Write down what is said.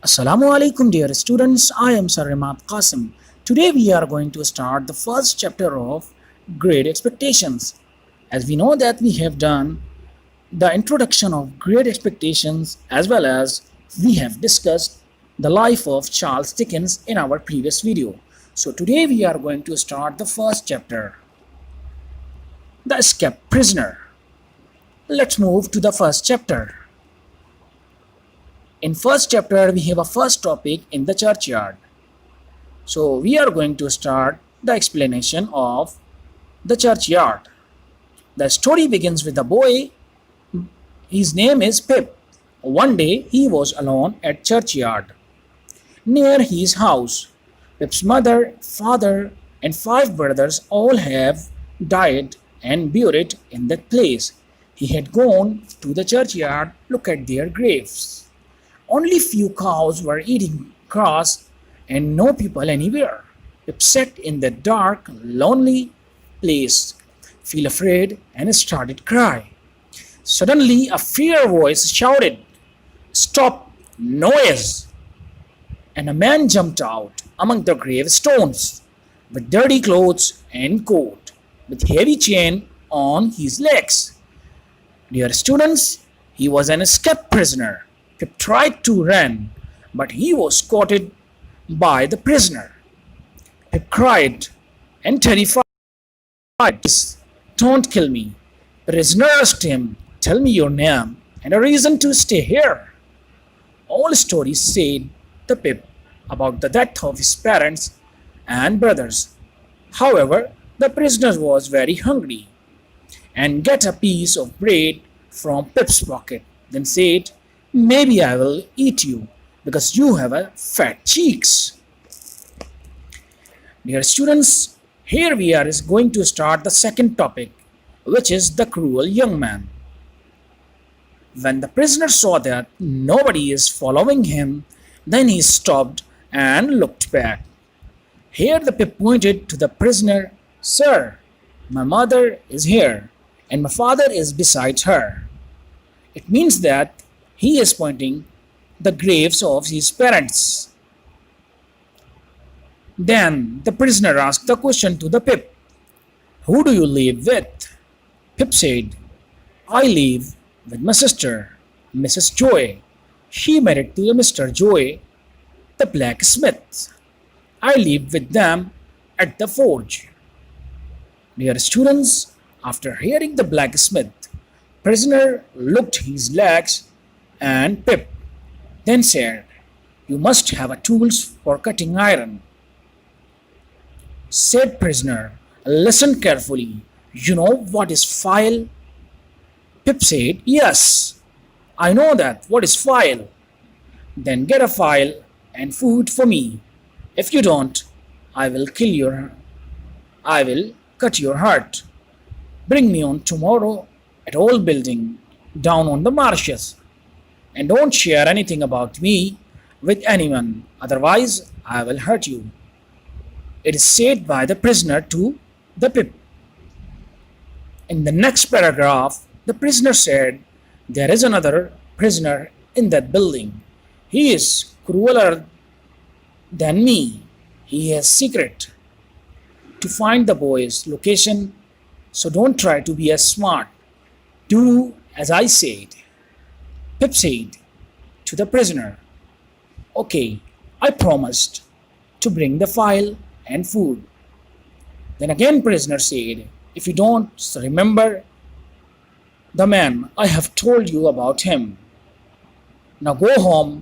Assalamu alaikum dear students, I am Sir Imad Qasim. Today we are going to start the first chapter of Grade Expectations. As we know that we have done the introduction of Grade Expectations as well as we have discussed the life of Charles Dickens in our previous video. So today we are going to start the first chapter, The Escaped Prisoner. Let's move to the first chapter. In first chapter, we have a first topic in the churchyard. So we are going to start the explanation of the churchyard. The story begins with a boy. His name is Pip. One day he was alone at churchyard. Near his house, Pip's mother, father, and 5 brothers all have died and buried in that place. He had gone to the churchyard, look at their graves. Only few cows were eating grass and no people anywhere. Pip sat in that dark, lonely place, feel afraid and started cry. Suddenly a fair voice shouted, "Stop, noise!" And a man jumped out among the gravestones with dirty clothes and coat, with heavy chain on his legs. Dear students, he was an escaped prisoner. Pip tried to run, but he was caught by the prisoner. Pip cried and terrified, "Please, don't kill me." Prisoner asked him, "Tell me your name and a reason to stay here." All stories said the Pip about the death of his parents and brothers. However, the prisoner was very hungry and get a piece of bread from Pip's pocket, then said, "Maybe I will eat you because you have a fat cheeks." Dear students, here we are going to start the second topic, which is the cruel young man. When the prisoner saw that nobody is following him, then he stopped and looked back. Here the Pip pointed to the prisoner, "Sir, my mother is here and my father is beside her." It means that he is pointing the graves of his parents. Then the prisoner asked the question to the Pip, "Who do you live with?" Pip said, "I live with my sister, Mrs. Joy. She married to Mr. Joy, the blacksmith. I live with them at the forge." Dear students, after hearing the blacksmith, prisoner looked his legs and Pip then said, "You must have a tools for cutting iron." Said prisoner, "Listen carefully. You know what is file?" Pip said, "Yes, I know that. What is file?" "Then get a file and food for me. If you don't, I will cut your heart. Bring me on tomorrow at old building down on the marshes. And don't share anything about me with anyone, otherwise I will hurt you." It is said by the prisoner to the Pip. In the next paragraph, the prisoner said, "There is another prisoner in that building. He is crueler than me. He has secret to find the boy's location, so don't try to be as smart. Do as I said." Pip said to the prisoner, "Okay, I promised to bring the file and food." Then again prisoner said, "If you don't remember the man, I have told you about him. Now go home